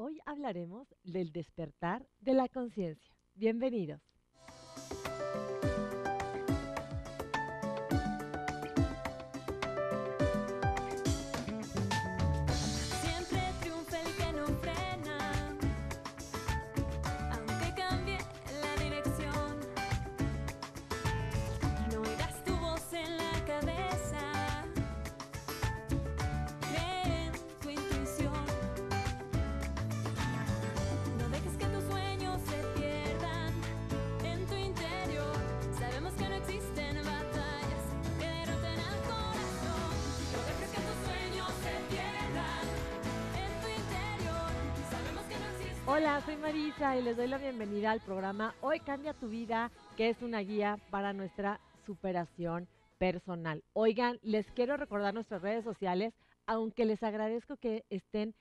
Hoy hablaremos del despertar de la conciencia. Bienvenidos. Siempre triunfa el que no frena, aunque cambie la dirección. No oirás tu voz en la cabeza, cree en tu intuición. No dejes que tus sueños se pierdan en tu interior. Sabemos que no existen batallas que derroten al corazón. No dejes que tus sueños se pierdan en tu interior. Sabemos que no existen. Hola, soy Marisa y les doy la bienvenida al programa Hoy Cambia tu Vida, que es una guía para nuestra superación personal. Oigan, les quiero recordar nuestras redes sociales, aunque les agradezco que estén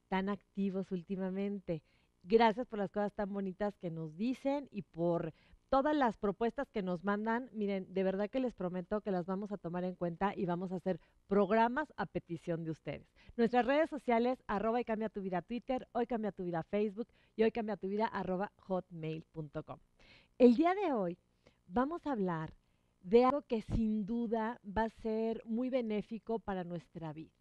tan activos últimamente. Gracias por las cosas tan bonitas que nos dicen y por todas las propuestas que nos mandan. Miren, de verdad que les prometo que las vamos a tomar en cuenta y vamos a hacer programas a petición de ustedes. Nuestras redes sociales, @Hoy Cambia tu Vida Twitter, Hoy Cambia tu Vida Facebook y Hoy Cambia tu Vida @hotmail.com. El día de hoy vamos a hablar de algo que sin duda va a ser muy benéfico para nuestra vida.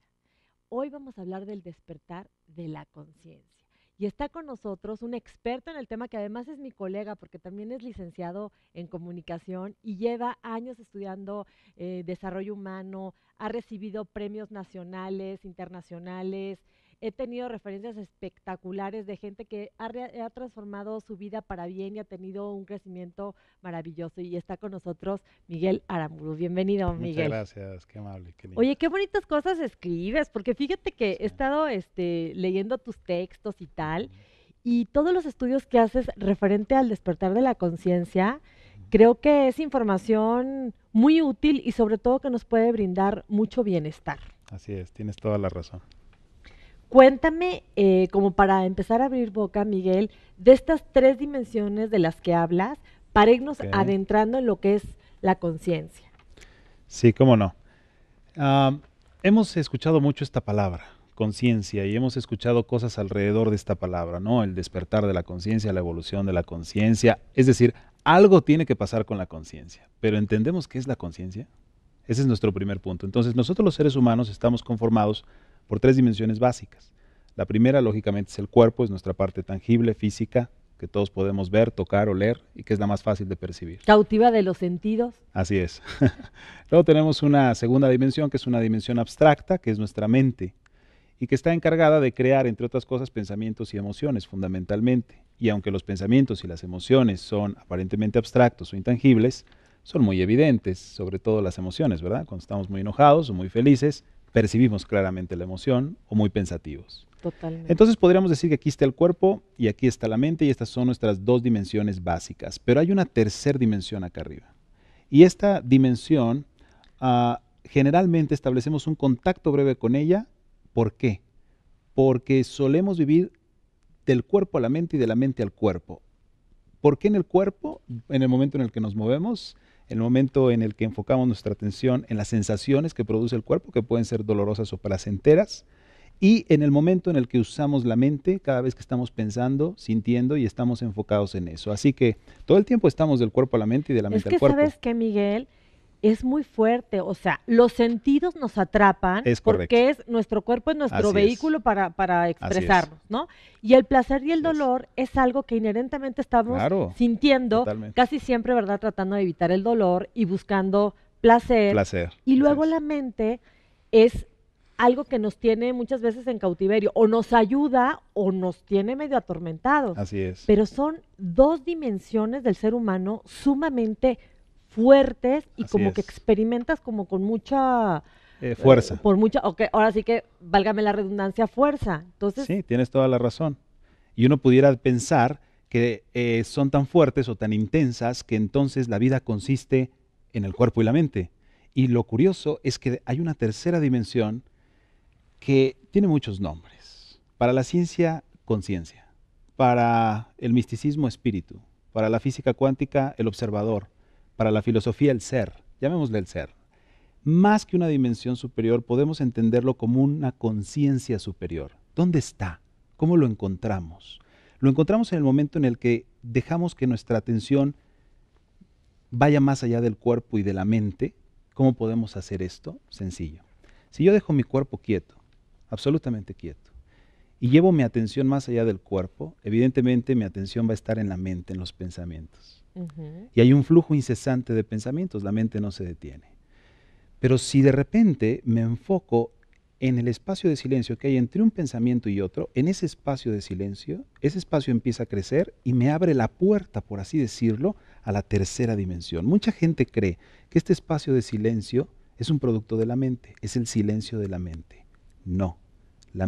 Hoy vamos a hablar del despertar de la conciencia. Y está con nosotros un experto en el tema que además es mi colega porque también es licenciado en comunicación y lleva años estudiando desarrollo humano, ha recibido premios nacionales, internacionales. He tenido referencias espectaculares de gente que ha transformado su vida para bien y ha tenido un crecimiento maravilloso. Y está con nosotros Miguel Aramburu. Bienvenido, Miguel. Muchas gracias, qué amable, qué lindo. Oye, qué bonitas cosas escribes, porque fíjate que Sí. he estado leyendo tus textos y tal, y todos los estudios que haces referente al despertar de la conciencia, creo que es información muy útil y sobre todo que nos puede brindar mucho bienestar. Así es, tienes toda la razón. Cuéntame, como para empezar a abrir boca, Miguel, de estas 3 dimensiones de las que hablas, para irnos Ok. adentrando en lo que es la conciencia. Sí, cómo no. Hemos escuchado mucho esta palabra, conciencia, y hemos escuchado cosas alrededor de esta palabra, ¿no? El despertar de la conciencia, la evolución de la conciencia. Es decir, algo tiene que pasar con la conciencia. Pero ¿entendemos qué es la conciencia? Ese es nuestro primer punto. Entonces, nosotros los seres humanos estamos conformados por 3 dimensiones básicas. La primera, lógicamente, es el cuerpo, es nuestra parte tangible, física, que todos podemos ver, tocar, oler, y que es la más fácil de percibir. Cautiva de los sentidos. Así es. Luego tenemos una segunda dimensión, que es una dimensión abstracta, que es nuestra mente, y que está encargada de crear, entre otras cosas, pensamientos y emociones, fundamentalmente. Y aunque los pensamientos y las emociones son aparentemente abstractos o intangibles, son muy evidentes, sobre todo las emociones, ¿verdad? Cuando estamos muy enojados o muy felices, percibimos claramente la emoción, o muy pensativos. Totalmente. Entonces podríamos decir que aquí está el cuerpo y aquí está la mente, y estas son nuestras 2 dimensiones básicas. Pero hay una tercera dimensión acá arriba. Y esta dimensión, generalmente establecemos un contacto breve con ella. ¿Por qué? Porque solemos vivir del cuerpo a la mente y de la mente al cuerpo. ¿Por qué en el cuerpo? En el momento en el que nos movemos, en el momento en el que enfocamos nuestra atención en las sensaciones que produce el cuerpo, que pueden ser dolorosas o placenteras, y en el momento en el que usamos la mente, cada vez que estamos pensando, sintiendo y estamos enfocados en eso. Así que todo el tiempo estamos del cuerpo a la mente y de la Es mente que al cuerpo. sabes que, Miguel, es muy fuerte, o sea, los sentidos nos atrapan Es correcto. porque nuestro cuerpo es nuestro Así es. vehículo para expresarnos, ¿no? Y el placer y el Así es. dolor es algo que inherentemente estamos Claro, sintiendo, totalmente. casi siempre, ¿verdad? Tratando de evitar el dolor y buscando placer. Placer. Y así luego es. la mente es algo que nos tiene muchas veces en cautiverio, o nos ayuda o nos tiene medio atormentados. Así es. Pero son 2 dimensiones del ser humano sumamente fuertes y Así como que es. experimentas como con mucha Fuerza. por mucha, ahora sí que, válgame la redundancia, fuerza. Entonces, Sí, tienes toda la razón. Y uno pudiera pensar que son tan fuertes o tan intensas que entonces la vida consiste en el cuerpo y la mente. Y lo curioso es que hay una tercera dimensión que tiene muchos nombres. Para la ciencia, conciencia. Para el misticismo, espíritu. Para la física cuántica, el observador. Para la filosofía, el ser. Llamémosle el ser. Más que una dimensión superior, podemos entenderlo como una conciencia superior. ¿Dónde está? ¿Cómo lo encontramos? Lo encontramos en el momento en el que dejamos que nuestra atención vaya más allá del cuerpo y de la mente. ¿Cómo podemos hacer esto? Sencillo. Si yo dejo mi cuerpo quieto, absolutamente quieto, y llevo mi atención más allá del cuerpo, evidentemente mi atención va a estar en la mente, en los pensamientos. Y hay un flujo incesante de pensamientos, la mente no se detiene. Pero si de repente me enfoco en el espacio de silencio que hay entre un pensamiento y otro, en ese espacio de silencio, ese espacio empieza a crecer y me abre la puerta, por así decirlo, a la tercera dimensión. Mucha gente cree que este espacio de silencio es un producto de la mente, es el silencio de la mente. No, en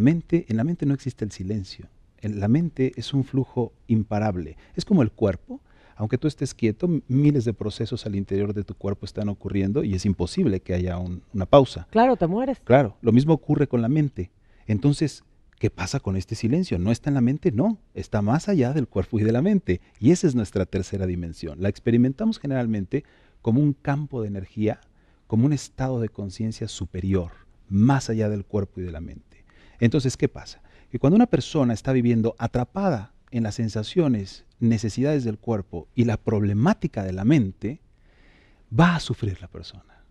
la mente no existe el silencio. La mente es un flujo imparable, es como el cuerpo. Aunque tú estés quieto, miles de procesos al interior de tu cuerpo están ocurriendo y es imposible que haya una pausa. Claro, te mueres. Claro, lo mismo ocurre con la mente. Entonces, ¿qué pasa con este silencio? ¿No está en la mente? No, está más allá del cuerpo y de la mente. Y esa es nuestra tercera dimensión. La experimentamos generalmente como un campo de energía, como un estado de conciencia superior, más allá del cuerpo y de la mente. Entonces, ¿qué pasa? Que cuando una persona está viviendo atrapada en las sensaciones, necesidades del cuerpo y la problemática de la mente, va a sufrir la persona.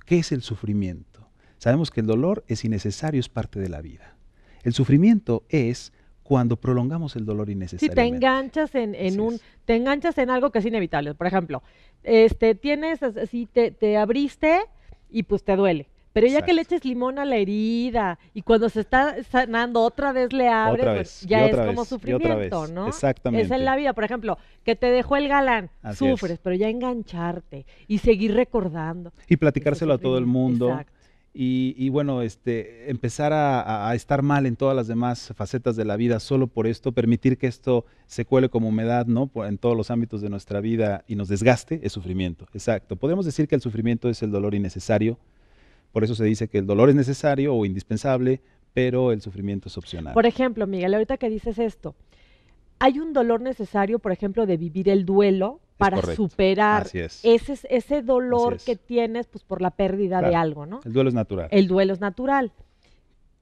¿Qué es el sufrimiento? Sabemos que el dolor es innecesario, es parte de la vida. El sufrimiento es cuando prolongamos el dolor Si innecesariamente. te enganchas te enganchas en algo que es inevitable. Por ejemplo, te abriste y pues te duele. Pero ya que le Exacto. eches limón a la herida y cuando se está sanando otra vez le abres, Otra pues vez, ya y es otra como vez, y sufrimiento, otra vez. ¿no? Exactamente. Es en la vida, por ejemplo, que te dejó el galán, Así es. sufres, pero ya engancharte y seguir recordando. Y platicárselo a todo el sufrimiento. mundo. Exacto. Y bueno, empezar a estar mal en todas las demás facetas de la vida solo por esto, permitir que esto se cuele como humedad, ¿no? En todos los ámbitos de nuestra vida y nos desgaste, es sufrimiento. Exacto. Podemos decir que el sufrimiento es el dolor innecesario. Por eso se dice que el dolor es necesario o indispensable, pero el sufrimiento es opcional. Por ejemplo, Miguel, ahorita que dices esto, hay un dolor necesario, por ejemplo, de vivir el duelo para correcto. superar Así es. ese dolor Así es. que tienes pues por la pérdida de Claro. algo, ¿no? El duelo es natural. El duelo es natural.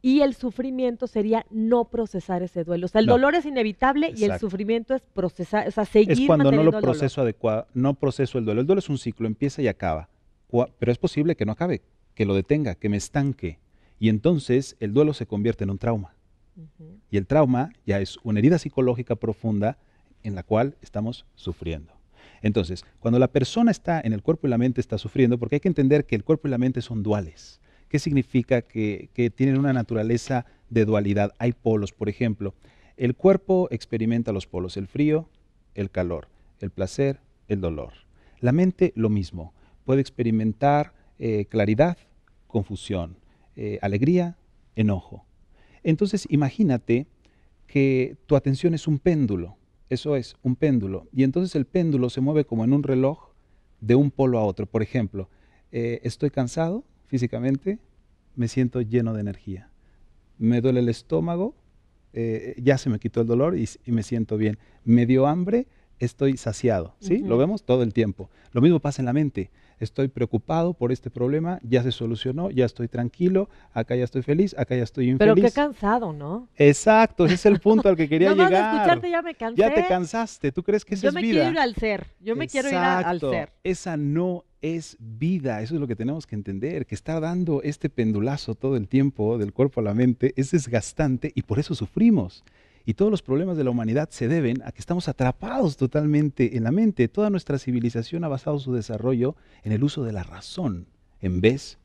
Y el sufrimiento sería no procesar ese duelo. O sea, el No. dolor es inevitable y el Exacto. sufrimiento es procesar, o sea, seguir Es cuando no manteniendo lo el dolor. proceso adecuado, no proceso el duelo. El duelo es un ciclo, empieza y acaba. Pero es posible que no acabe, que lo detenga, que me estanque. Y entonces el duelo se convierte en un trauma. Ujú. Y el trauma ya es una herida psicológica profunda en la cual estamos sufriendo. Entonces, cuando la persona está en el cuerpo y la mente está sufriendo, porque hay que entender que el cuerpo y la mente son duales. ¿Qué significa? Que tienen una naturaleza de dualidad. Hay polos, por ejemplo. El cuerpo experimenta los polos, el frío, el calor, el placer, el dolor. La mente lo mismo. Puede experimentar claridad, confusión, alegría, enojo. Entonces, imagínate que tu atención es un péndulo. Eso es, un péndulo. Y entonces el péndulo se mueve como en un reloj de un polo a otro. Por ejemplo, estoy cansado físicamente, me siento lleno de energía. Me duele el estómago, ya se me quitó el dolor y me siento bien. Me dio hambre, estoy saciado. ¿Sí? Ujú. Lo vemos todo el tiempo. Lo mismo pasa en la mente. Estoy preocupado por este problema, ya se solucionó, ya estoy tranquilo, acá ya estoy feliz, acá ya estoy Pero infeliz. qué cansado, ¿no? Exacto, ese es el punto al que quería Nomás de llegar. escucharte ya me cansé. Ya te cansaste, ¿tú crees que esa Yo es me vida? quiero ir al ser. Yo me quiero ir al Exacto, ser. esa no es vida, eso es lo que tenemos que entender, que estar dando este pendulazo todo el tiempo del cuerpo a la mente es desgastante y por eso sufrimos. Y todos los problemas de la humanidad se deben a que estamos atrapados totalmente en la mente. Toda nuestra civilización ha basado su desarrollo en el uso de la razón en vez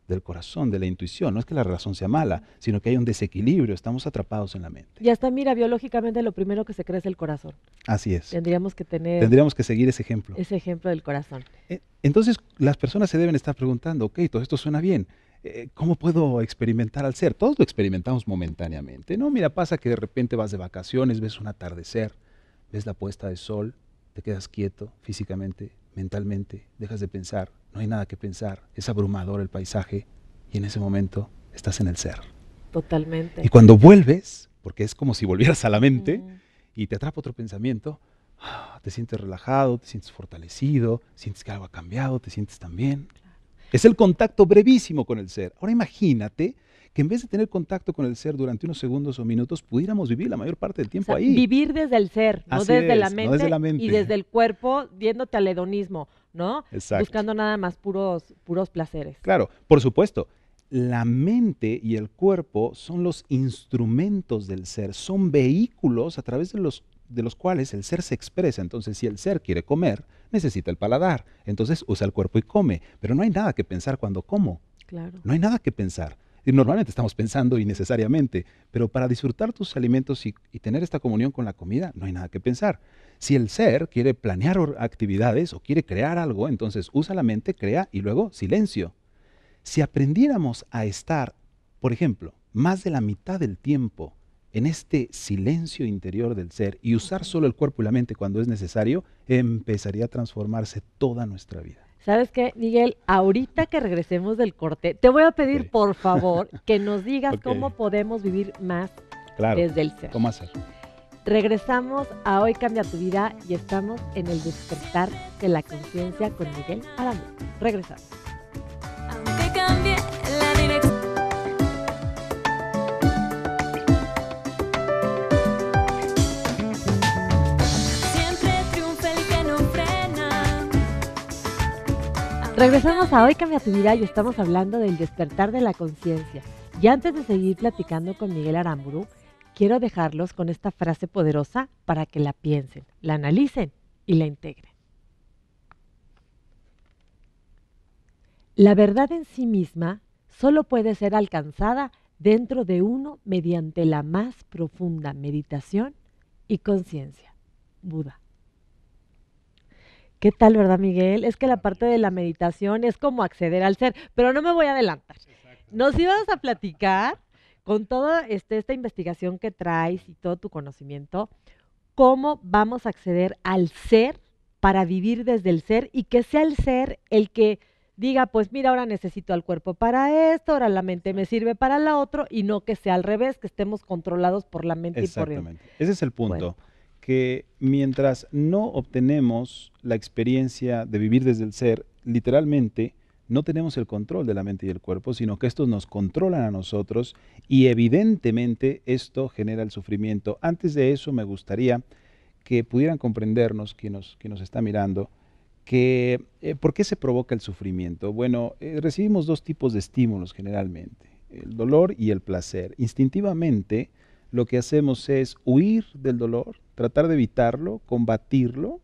del corazón, de la intuición. No es que la razón sea mala, sino que hay un desequilibrio, estamos atrapados en la mente. Y hasta mira, biológicamente lo primero que se cree es el corazón. Así es. Tendríamos que tener Tendríamos que seguir ese ejemplo. ese ejemplo del corazón. Entonces las personas se deben estar preguntando, ok, todo esto suena bien, ¿cómo puedo experimentar al ser? Todos lo experimentamos momentáneamente, ¿no? Mira, pasa que de repente vas de vacaciones, ves un atardecer, ves la puesta de sol, te quedas quieto físicamente, mentalmente, dejas de pensar, no hay nada que pensar, es abrumador el paisaje y en ese momento estás en el ser. Totalmente. Y cuando vuelves, porque es como si volvieras a la mente Mm. y te atrapa otro pensamiento, te sientes relajado, te sientes fortalecido, sientes que algo ha cambiado, te sientes tan bien. Es el contacto brevísimo con el ser. Ahora imagínate que en vez de tener contacto con el ser durante unos segundos o minutos, pudiéramos vivir la mayor parte del O tiempo sea, ahí. vivir desde el ser, no Así desde la es, no mente, desde la y mente. desde el cuerpo, yéndote al hedonismo, ¿no? Exacto. Buscando nada más puros placeres. Claro, por supuesto, la mente y el cuerpo son los instrumentos del ser, son vehículos a través de los cuales el ser se expresa. Entonces, si el ser quiere comer, necesita el paladar. Entonces, usa el cuerpo y come. Pero no hay nada que pensar cuando como. Claro. No hay nada que pensar. Y normalmente estamos pensando innecesariamente, pero para disfrutar tus alimentos y tener esta comunión con la comida, no hay nada que pensar. Si el ser quiere planear actividades o quiere crear algo, entonces usa la mente, crea y luego silencio. Si aprendiéramos a estar, por ejemplo, más de la mitad del tiempo en este silencio interior del ser y usar solo el cuerpo y la mente cuando es necesario, empezaría a transformarse toda nuestra vida. ¿Sabes qué, Miguel? Ahorita que regresemos del corte, te voy a pedir, Ok. por favor, que nos digas Ok. cómo podemos vivir más Claro. desde el ser. ¿Cómo hacer? Regresamos a Hoy Cambia Tu Vida y estamos en el despertar de la conciencia con Miguel Aramburu. Regresamos. Aunque cambie la dirección. Siempre triunfa el que no frena. Regresamos a Hoy Cambia Tu Vida y estamos hablando del despertar de la conciencia. Y antes de seguir platicando con Miguel Aramburu, quiero dejarlos con esta frase poderosa para que la piensen, la analicen y la integren. La verdad en sí misma solo puede ser alcanzada dentro de uno mediante la más profunda meditación y conciencia. Buda. ¿Qué tal, verdad, Miguel? Es que la parte de la meditación es como acceder al ser, pero no me voy a adelantar. Nos ibas a platicar con toda esta investigación que traes y todo tu conocimiento, cómo vamos a acceder al ser para vivir desde el ser y que sea el ser el que diga, pues mira, ahora necesito al cuerpo para esto, ahora la mente me sirve para la otro, y no que sea al revés, que estemos controlados por la mente y por el... Exactamente. Ese es el punto. Bueno. Que mientras no obtenemos la experiencia de vivir desde el ser, literalmente no tenemos el control de la mente y el cuerpo, sino que estos nos controlan a nosotros y evidentemente esto genera el sufrimiento. Antes de eso me gustaría que pudieran comprendernos, quien nos está mirando, que ¿por qué se provoca el sufrimiento? Bueno, recibimos dos tipos de estímulos generalmente, el dolor y el placer. Instintivamente lo que hacemos es huir del dolor, tratar de evitarlo, combatirlo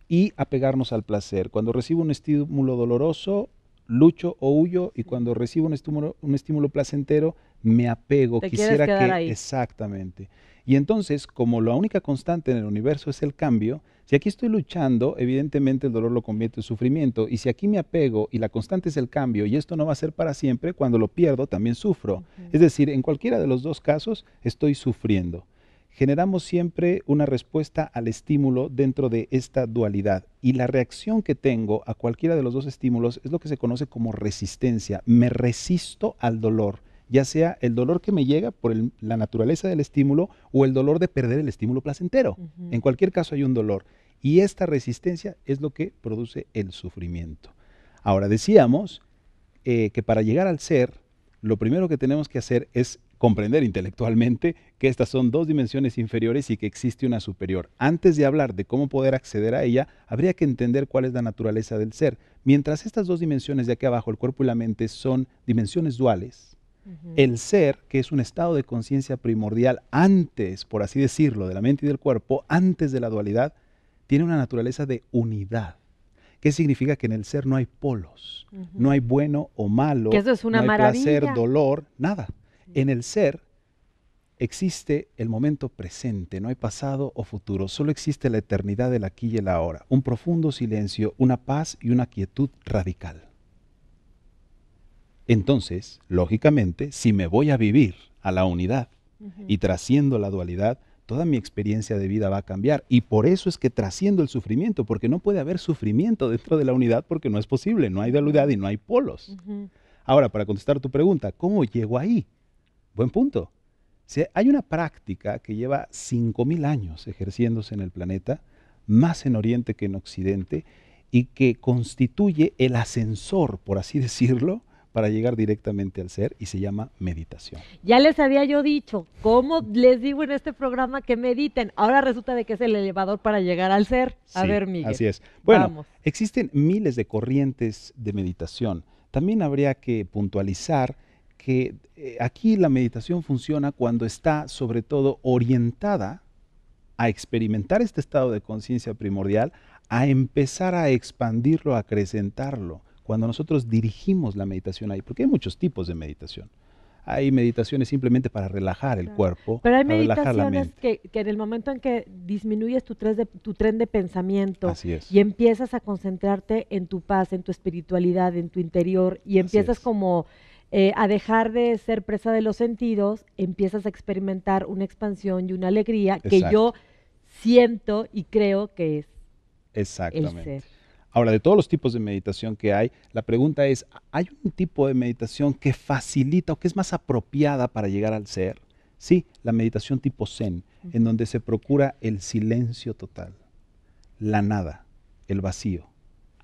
y apegarnos al placer. Cuando recibo un estímulo doloroso, lucho o huyo, y cuando recibo un estímulo placentero, me apego, Te quieres quisiera quedar que... ahí. Exactamente. Y entonces, como la única constante en el universo es el cambio, si aquí estoy luchando, evidentemente el dolor lo convierte en sufrimiento, y si aquí me apego y la constante es el cambio y esto no va a ser para siempre, cuando lo pierdo también sufro. Es decir, en cualquiera de los dos casos estoy sufriendo. Generamos siempre una respuesta al estímulo dentro de esta dualidad, y la reacción que tengo a cualquiera de los dos estímulos es lo que se conoce como resistencia. Me resisto al dolor, ya sea el dolor que me llega por la naturaleza del estímulo o el dolor de perder el estímulo placentero. En cualquier caso hay un dolor, y esta resistencia es lo que produce el sufrimiento. Ahora, decíamos que para llegar al ser, lo primero que tenemos que hacer es comprender intelectualmente que estas son dos dimensiones inferiores y que existe una superior. Antes de hablar de cómo poder acceder a ella, habría que entender cuál es la naturaleza del ser. Mientras estas dos dimensiones de aquí abajo, el cuerpo y la mente, son dimensiones duales, el ser, que es un estado de conciencia primordial antes, por así decirlo, de la mente y del cuerpo, antes de la dualidad, tiene una naturaleza de unidad. ¿Qué significa? Que en el ser no hay polos, no hay bueno o malo, Que eso es una no hay maravilla. placer, dolor, nada. En el ser existe el momento presente, no hay pasado o futuro, solo existe la eternidad del aquí y el ahora, un profundo silencio, una paz y una quietud radical. Entonces, lógicamente, si me voy a vivir a la unidad y trasciendo la dualidad, toda mi experiencia de vida va a cambiar, y por eso es que trasciendo el sufrimiento, porque no puede haber sufrimiento dentro de la unidad porque no es posible, no hay dualidad y no hay polos. Ahora, para contestar tu pregunta, ¿cómo llego ahí? Buen punto. Hay una práctica que lleva 5.000 años ejerciéndose en el planeta, más en Oriente que en Occidente, y que constituye el ascensor, por así decirlo, para llegar directamente al ser y se llama meditación. Ya les había yo dicho, ¿cómo les digo en este programa que mediten? Ahora resulta de que es el elevador para llegar al ser. A Sí, ver, Miguel. así es. Bueno, Vamos. existen miles de corrientes de meditación. También habría que puntualizar que aquí la meditación funciona cuando está sobre todo orientada a experimentar este estado de conciencia primordial, a empezar a expandirlo, a acrecentarlo, cuando nosotros dirigimos la meditación ahí, porque hay muchos tipos de meditación. Hay meditaciones simplemente para relajar el Claro. cuerpo, Pero hay para relajar la meditaciones mente. que en el momento en que disminuyes tu tren de pensamiento Así es. y empiezas a concentrarte en tu paz, en tu espiritualidad, en tu interior, y Así empiezas es. como a dejar de ser presa de los sentidos, empiezas a experimentar una expansión y una alegría que Exacto. yo siento y creo que es el Exactamente. ser. Ahora, de todos los tipos de meditación que hay, la pregunta es, ¿hay un tipo de meditación que facilita o que es más apropiada para llegar al ser? Sí, la meditación tipo Zen, en donde se procura el silencio total, la nada, el vacío.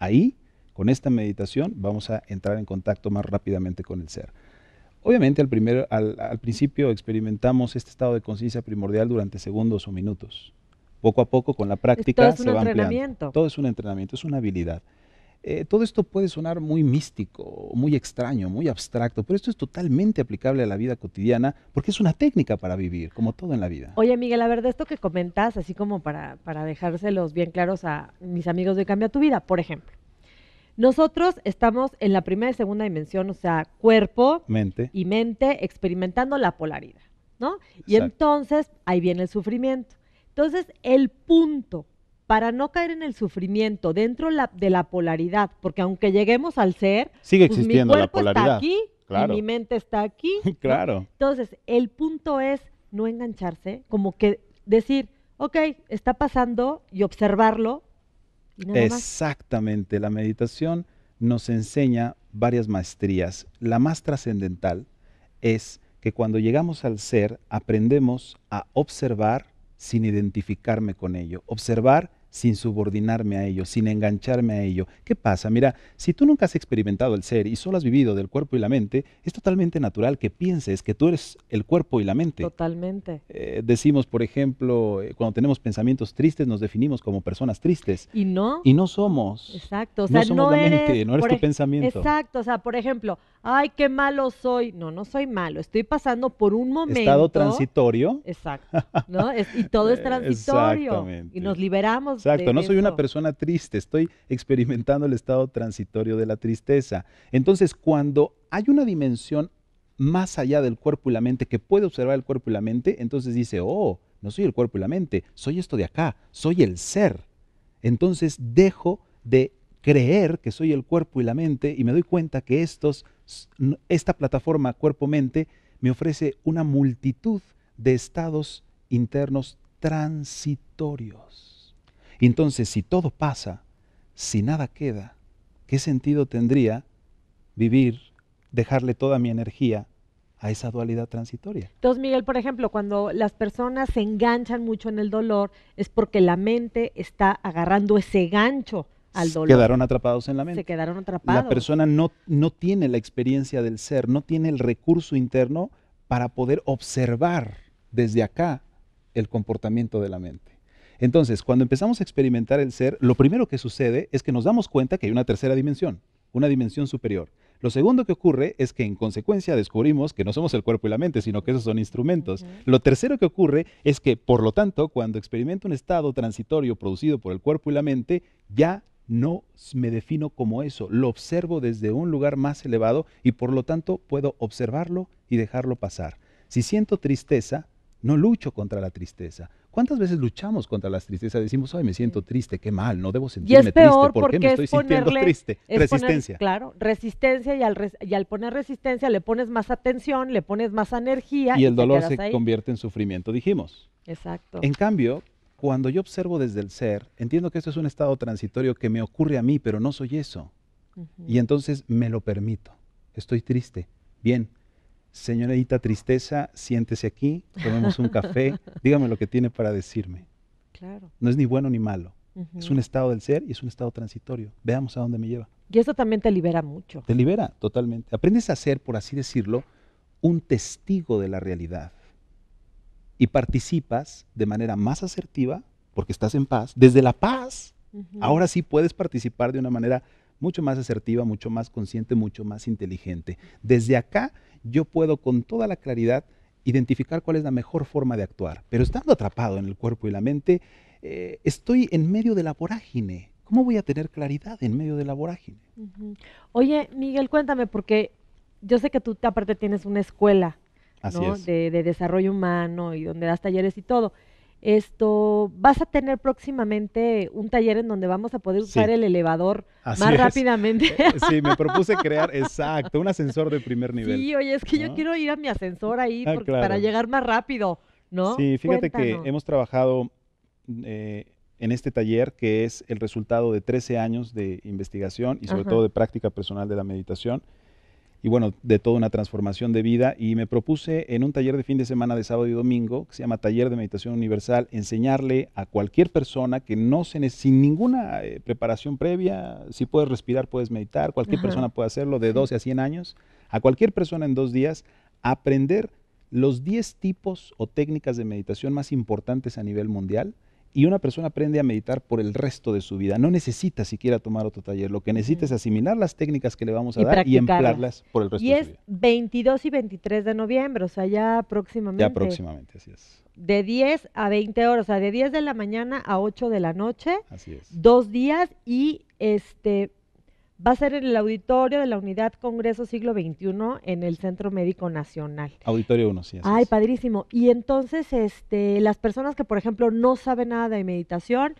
Ahí, con esta meditación, vamos a entrar en contacto más rápidamente con el ser. Obviamente, al principio experimentamos este estado de conciencia primordial durante segundos o minutos. Poco a poco, con la Todo práctica, es un se va ampliando. entrenamiento. Todo es un entrenamiento, es una habilidad. Todo esto puede sonar muy místico, muy extraño, muy abstracto, pero esto es totalmente aplicable a la vida cotidiana porque es una técnica para vivir, como todo en la vida. Oye, Miguel, a ver, de esto que comentas, así como para dejárselos bien claros a mis amigos de Cambia tu Vida, por ejemplo, nosotros estamos en la primera y segunda dimensión, o sea, cuerpo Mente, y mente experimentando la polaridad, ¿no? Y exacto. entonces ahí viene el sufrimiento. Entonces, el punto para no caer en el sufrimiento dentro de la polaridad, porque aunque lleguemos al ser, Sigue pues mi existiendo la cuerpo está polaridad. aquí Claro. y mi mente está aquí, ¿no? Claro. Entonces, el punto es no engancharse, como que decir, ok, está pasando y observarlo y nada más. Exactamente, la meditación nos enseña varias maestrías. La más trascendental es que cuando llegamos al ser aprendemos a observar sin identificarme con ello, observar sin subordinarme a ello, sin engancharme a ello. ¿Qué pasa? Mira, si tú nunca has experimentado el ser y solo has vivido del cuerpo y la mente, es totalmente natural que pienses que tú eres el cuerpo y la mente. Totalmente. Decimos, por ejemplo, cuando tenemos pensamientos tristes, nos definimos como personas tristes. Y no, Y no somos. exacto, o No sea, somos no la eres, mente, no eres por tu ej- pensamiento. exacto, o sea, por ejemplo, ay, qué malo soy. No, no soy malo, estoy pasando por un momento. Estado transitorio. Exacto, ¿no? Y todo es transitorio. Exactamente. Y nos liberamos Exacto, no de soy una eso. persona triste, estoy experimentando el estado transitorio de la tristeza. Entonces, cuando hay una dimensión más allá del cuerpo y la mente que puede observar el cuerpo y la mente, entonces dice, oh, no soy el cuerpo y la mente, soy esto de acá, soy el ser. Entonces dejo de creer que soy el cuerpo y la mente y me doy cuenta que esta plataforma cuerpo-mente me ofrece una multitud de estados internos transitorios. Entonces, si todo pasa, si nada queda, ¿qué sentido tendría vivir, dejarle toda mi energía a esa dualidad transitoria? Entonces, Miguel, por ejemplo, cuando las personas se enganchan mucho en el dolor, es porque la mente está agarrando ese gancho al dolor. Quedaron atrapados en la Se mente. quedaron atrapados. La persona no tiene la experiencia del ser, no tiene el recurso interno para poder observar desde acá el comportamiento de la mente. Entonces, cuando empezamos a experimentar el ser, lo primero que sucede es que nos damos cuenta que hay una tercera dimensión, una dimensión superior. Lo segundo que ocurre es que en consecuencia descubrimos que no somos el cuerpo y la mente, sino que esos son instrumentos. Lo tercero que ocurre es que, por lo tanto, cuando experimento un estado transitorio producido por el cuerpo y la mente, ya no me defino como eso, lo observo desde un lugar más elevado y por lo tanto puedo observarlo y dejarlo pasar. Si siento tristeza, no lucho contra la tristeza. ¿Cuántas veces luchamos contra la tristeza? Decimos, ay, me siento triste, qué mal, no debo Y sentirme es peor triste. ¿Por qué me porque estoy sintiendo triste? Resistencia. Claro, resistencia y al poner resistencia le pones más atención, le pones más energía Y el te dolor quedas se ahí. convierte en sufrimiento, dijimos. Exacto. En cambio, cuando yo observo desde el ser, entiendo que esto es un estado transitorio que me ocurre a mí, pero no soy eso. Ujú. Y entonces me lo permito. Estoy triste. Bien, señorita tristeza, siéntese aquí, tomemos un café, dígame lo que tiene para decirme. Claro. No es ni bueno ni malo, Es un estado del ser y es un estado transitorio. Veamos a dónde me lleva. Y eso también te libera mucho. Te libera totalmente. Aprendes a ser, por así decirlo, un testigo de la realidad. Y participas de manera más asertiva, porque estás en paz. Desde la paz, ahora sí puedes participar de una manera mucho más asertiva, mucho más consciente, mucho más inteligente. Desde acá yo puedo con toda la claridad identificar cuál es la mejor forma de actuar. Pero estando atrapado en el cuerpo y la mente, estoy en medio de la vorágine. ¿Cómo voy a tener claridad en medio de la vorágine? Oye, Miguel, cuéntame, porque yo sé que tú aparte tienes una escuela, Así ¿no? es. De desarrollo humano y donde das talleres y todo. ¿Vas a tener próximamente un taller en donde vamos a poder usar Sí. el elevador Así más es. rápidamente? Sí, me propuse crear, exacto, un ascensor de primer nivel. Sí, oye, es que yo ¿no? quiero ir a mi ascensor ahí Ah, porque para claro. llegar más rápido, ¿no? Sí, fíjate que Cuéntanos. hemos trabajado en este taller que es el resultado de 13 años de investigación y sobre Ajá. todo de práctica personal de la meditación y bueno, de toda una transformación de vida y me propuse en un taller de fin de semana de sábado y domingo que se llama Taller de Meditación Universal enseñarle a cualquier persona que no sin ninguna preparación previa, si puedes respirar puedes meditar, cualquier Ajá. persona puede hacerlo de Sí. 12 a 100 años, a cualquier persona en 2 días aprender los 10 tipos o técnicas de meditación más importantes a nivel mundial y una persona aprende a meditar por el resto de su vida. No necesita siquiera tomar otro taller. Lo que necesita es asimilar las técnicas que le vamos a Y dar y practicarlas. emplearlas por el resto Y de su es vida. 22 y 23 de noviembre, o sea, ya próximamente. Ya próximamente, así es. De 10 a 20 horas, o sea, de 10 de la mañana a 8 de la noche, Así es. 2 días y va a ser en el auditorio de la Unidad Congreso Siglo XXI en el Centro Médico Nacional. Auditorio 1, sí, así Ay, es. padrísimo. Y entonces, las personas que, por ejemplo, no saben nada de meditación,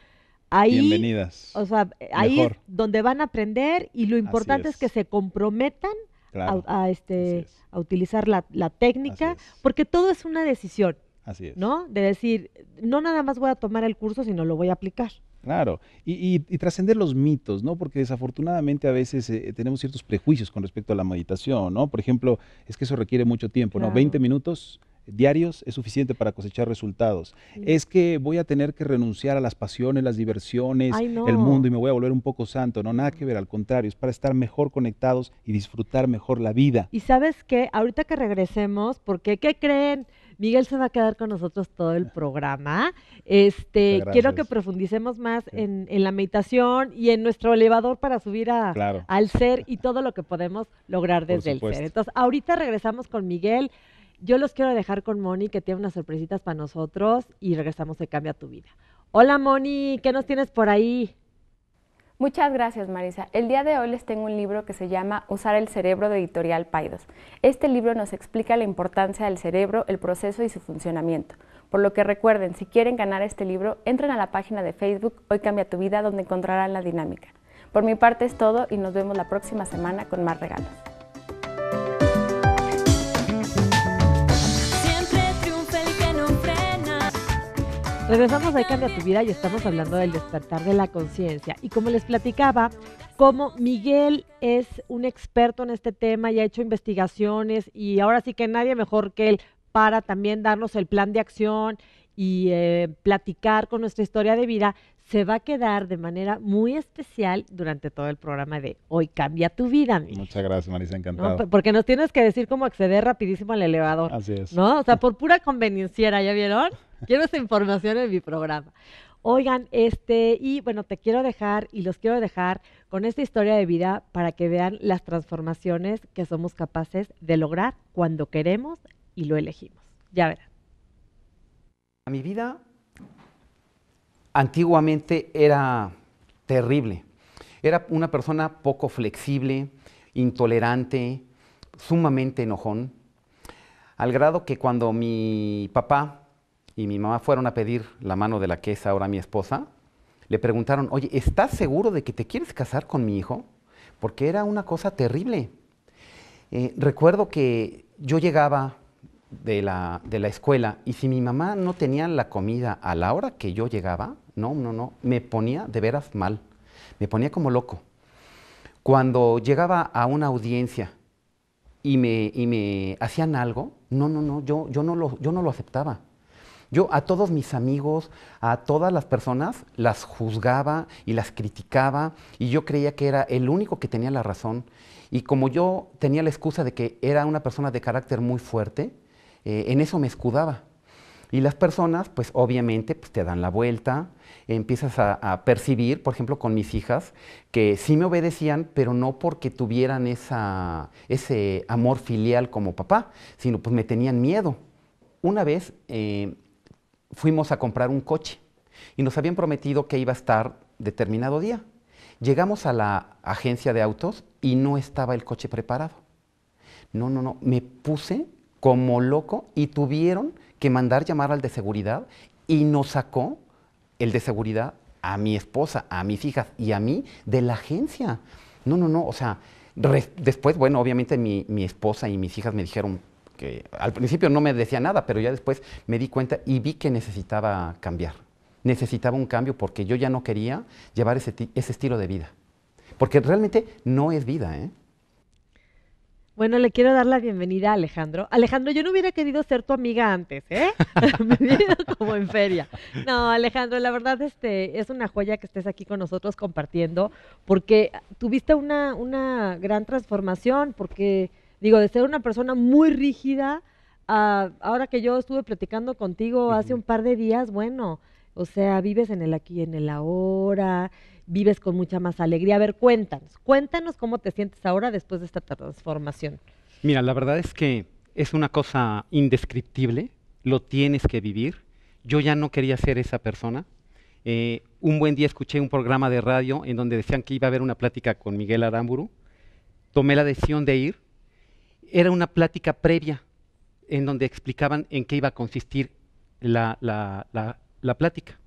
ahí, Bienvenidas. o sea, ahí es Mejor. donde van a aprender y lo importante es que es. se comprometan Claro. a Así es. utilizar la técnica, Así es. porque todo es una decisión, Así es. ¿no? De decir, no nada más voy a tomar el curso, sino lo voy a aplicar. Claro, y trascender los mitos, ¿no? Porque desafortunadamente a veces tenemos ciertos prejuicios con respecto a la meditación, ¿no? Por ejemplo, es que eso requiere mucho tiempo, ¿no? Claro. 20 minutos diarios es suficiente para cosechar resultados. Sí. Es que voy a tener que renunciar a las pasiones, las diversiones, Ay, no. el mundo y me voy a volver un poco santo, no, nada que ver, al contrario, es para estar mejor conectados y disfrutar mejor la vida. Y sabes qué, ahorita que regresemos, porque ¿qué creen? Miguel se va a quedar con nosotros todo el programa. Quiero que gracias. profundicemos más Sí. en la meditación y en nuestro elevador para subir Claro. al ser y todo lo que podemos lograr Por desde el supuesto. ser. Entonces, ahorita regresamos con Miguel. Yo los quiero dejar con Moni, que tiene unas sorpresitas para nosotros, y regresamos de Cambia tu Vida. Hola, Moni, ¿qué nos tienes por ahí? Muchas gracias, Marisa. El día de hoy les tengo un libro que se llama Usar el cerebro de Editorial Paidós. Este libro nos explica la importancia del cerebro, el proceso y su funcionamiento. Por lo que recuerden, si quieren ganar este libro, entren a la página de Facebook Hoy Cambia tu Vida, donde encontrarán la dinámica. Por mi parte es todo y nos vemos la próxima semana con más regalos. Siempre triunfa el que no frena. Regresamos a Cambia tu Vida y estamos hablando del despertar de la conciencia. Y como les platicaba, como Miguel es un experto en este tema y ha hecho investigaciones y ahora sí que nadie mejor que él para también darnos el plan de acción y platicar con nuestra historia de vida, se va a quedar de manera muy especial durante todo el programa de Hoy Cambia tu Vida, Miguel. Muchas gracias, Marisa, ¿No? encantado. Porque nos tienes que decir cómo acceder rapidísimo al elevador. Así es. ¿No? O sea, por pura convenienciera, ¿ya vieron? Quiero esa información en mi programa. Oigan, y bueno, te quiero dejar y los quiero dejar con esta historia de vida para que vean las transformaciones que somos capaces de lograr cuando queremos y lo elegimos. Ya verán. Mi vida antiguamente era terrible. Era una persona poco flexible, intolerante, sumamente enojón, al grado que cuando mi papá y mi mamá fueron a pedir la mano de la que es ahora mi esposa, le preguntaron, oye, ¿estás seguro de que te quieres casar con mi hijo? Porque era una cosa terrible. Recuerdo que yo llegaba de la escuela y si mi mamá no tenía la comida a la hora que yo llegaba, no, me ponía de veras mal, me ponía como loco. Cuando llegaba a una audiencia y me hacían algo, yo no lo aceptaba. Yo a todos mis amigos, a todas las personas, las juzgaba y las criticaba y yo creía que era el único que tenía la razón. Y como yo tenía la excusa de que era una persona de carácter muy fuerte, en eso me escudaba. Y las personas, pues obviamente, pues, te dan la vuelta, empiezas a percibir, por ejemplo, con mis hijas, que sí me obedecían, pero no porque tuvieran ese amor filial como papá, sino pues me tenían miedo. Una vez fuimos a comprar un coche y nos habían prometido que iba a estar determinado día. Llegamos a la agencia de autos y no estaba el coche preparado. No, me puse como loco y tuvieron que mandar llamar al de seguridad y nos sacó el de seguridad a mi esposa, a mis hijas y a mí de la agencia. No, o sea, después, bueno, obviamente mi esposa y mis hijas me dijeron que al principio no me decía nada, pero ya después me di cuenta y vi que necesitaba cambiar. Necesitaba un cambio porque yo ya no quería llevar ese estilo de vida. Porque realmente no es vida, ¿eh? Bueno, le quiero dar la bienvenida a Alejandro. Alejandro, yo no hubiera querido ser tu amiga antes, ¿eh? Me hubiera ido como en feria. No, Alejandro, la verdad es una joya que estés aquí con nosotros compartiendo, porque tuviste una gran transformación, porque, digo, de ser una persona muy rígida, ahora que yo estuve platicando contigo hace un par de días, bueno, o sea, vives en el aquí y en el ahora, vives con mucha más alegría. A ver, cuéntanos cómo te sientes ahora después de esta transformación. Mira, la verdad es que es una cosa indescriptible, lo tienes que vivir. Yo ya no quería ser esa persona. Un buen día escuché un programa de radio en donde decían que iba a haber una plática con Miguel Aramburu. Tomé la decisión de ir. Era una plática previa en donde explicaban en qué iba a consistir la plática.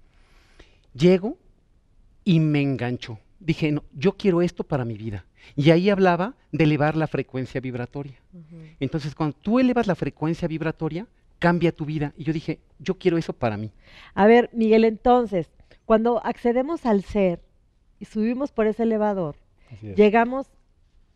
Llego y me enganchó. Dije, no, yo quiero esto para mi vida. Y ahí hablaba de elevar la frecuencia vibratoria. Entonces, cuando tú elevas la frecuencia vibratoria, cambia tu vida. Y yo dije, yo quiero eso para mí. A ver, Miguel, entonces, cuando accedemos al ser y subimos por ese elevador, llegamos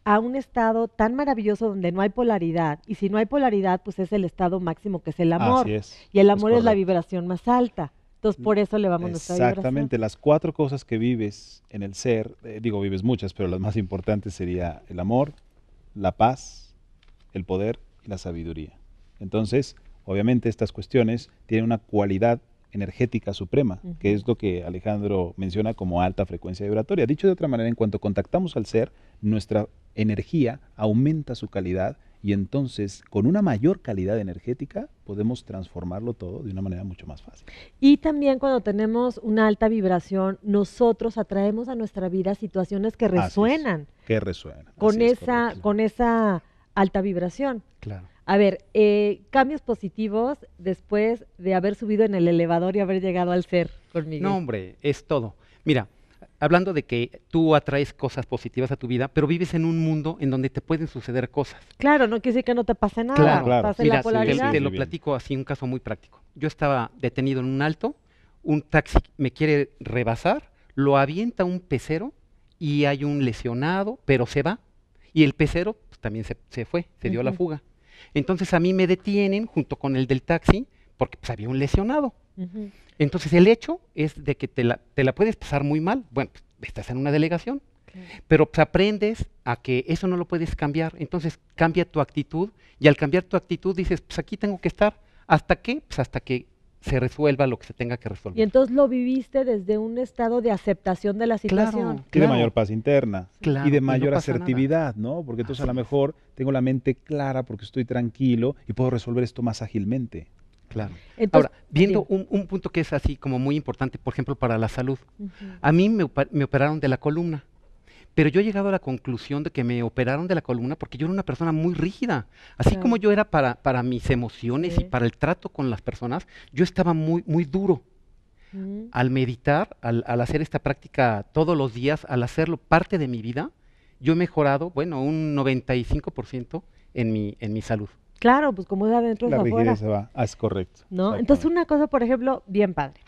a un estado tan maravilloso donde no hay polaridad. Y si no hay polaridad, pues es el estado máximo, que es el amor. Así es. Y el amor es la correcto. vibración más alta. Entonces, por eso elevamos nuestra vibración. Exactamente, las 4 cosas que vives en el ser, vives muchas, pero las más importantes sería el amor, la paz, el poder y la sabiduría. Entonces, obviamente estas cuestiones tienen una cualidad energética suprema, que es lo que Alejandro menciona como alta frecuencia vibratoria. Dicho de otra manera, en cuanto contactamos al ser, nuestra energía aumenta su calidad y entonces con una mayor calidad energética podemos transformarlo todo de una manera mucho más fácil. Y también cuando tenemos una alta vibración, nosotros atraemos a nuestra vida situaciones que resuenan Que resuenan. con Así es, esa, correcto. con esa alta vibración. Claro. A ver, cambios positivos después de haber subido en el elevador y haber llegado al ser conmigo. No, hombre, es todo. Mira, hablando de que tú atraes cosas positivas a tu vida, pero vives en un mundo en donde te pueden suceder cosas. Claro, no quiere decir que no te pase nada, Claro, claro. pase Mira, la polaridad. te lo Bien. platico así, un caso muy práctico. Yo estaba detenido en un alto, un taxi me quiere rebasar, lo avienta un pecero y hay un lesionado, pero se va. Y el pecero pues, también se fue, se dio la Ujú. fuga. Entonces a mí me detienen junto con el del taxi porque pues, había un lesionado. Ujú. Entonces el hecho es de que te la puedes pasar muy mal. Bueno, pues, estás en una delegación, Claro. pero pues, aprendes a que eso no lo puedes cambiar. Entonces cambia tu actitud y al cambiar tu actitud dices, pues aquí tengo que estar. ¿Hasta qué? Pues hasta que se resuelva lo que se tenga que resolver. Y entonces lo viviste desde un estado de aceptación de la situación. Y de mayor paz interna. Claro, Y de no mayor pasa nada. asertividad, ¿no? Porque entonces a lo Así es. mejor tengo la mente clara porque estoy tranquilo y puedo resolver esto más ágilmente. Claro. Entonces, Ahora, viendo sí. un punto que es así como muy importante, por ejemplo, para la salud. Ujú. A mí me operaron de la columna, pero yo he llegado a la conclusión de que me operaron de la columna porque yo era una persona muy rígida. Así Claro. como yo era para mis emociones Sí. y para el trato con las personas, yo estaba muy, muy duro. Ujú. Al meditar, al hacer esta práctica todos los días, al hacerlo parte de mi vida, yo he mejorado, bueno, un 95% en mi salud. Claro, pues como es adentro es La afuera. rigidez se va. Ah, es correcto. ¿No? Entonces, una cosa, por ejemplo, bien padre.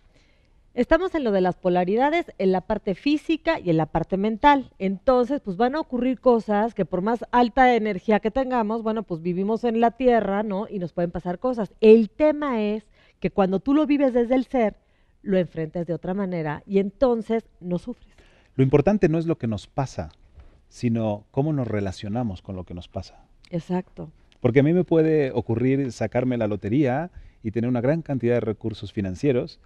Estamos en lo de las polaridades, en la parte física y en la parte mental. Entonces, pues van a ocurrir cosas que por más alta energía que tengamos, bueno, pues vivimos en la Tierra, ¿no? Y nos pueden pasar cosas. El tema es que cuando tú lo vives desde el ser, lo enfrentas de otra manera y entonces no sufres. Lo importante no es lo que nos pasa, sino cómo nos relacionamos con lo que nos pasa. Exacto. Porque a mí me puede ocurrir sacarme la lotería y tener una gran cantidad de recursos financieros,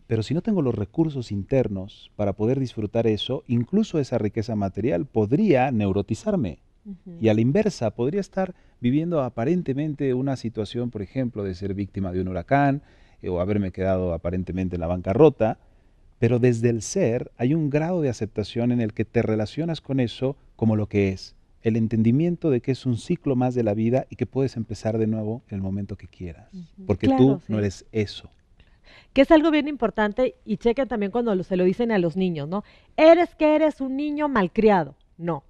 pero si no tengo los recursos internos para poder disfrutar eso, incluso esa riqueza material podría neurotizarme. Y a la inversa, podría estar viviendo aparentemente una situación, por ejemplo, de ser víctima de un huracán o haberme quedado aparentemente en la bancarrota, pero desde el ser hay un grado de aceptación en el que te relacionas con eso como lo que es, el entendimiento de que es un ciclo más de la vida y que puedes empezar de nuevo en el momento que quieras, porque Claro, tú sí. no eres eso. Que es algo bien importante y chequen también cuando se lo dicen a los niños, ¿no? Eres un niño malcriado. No.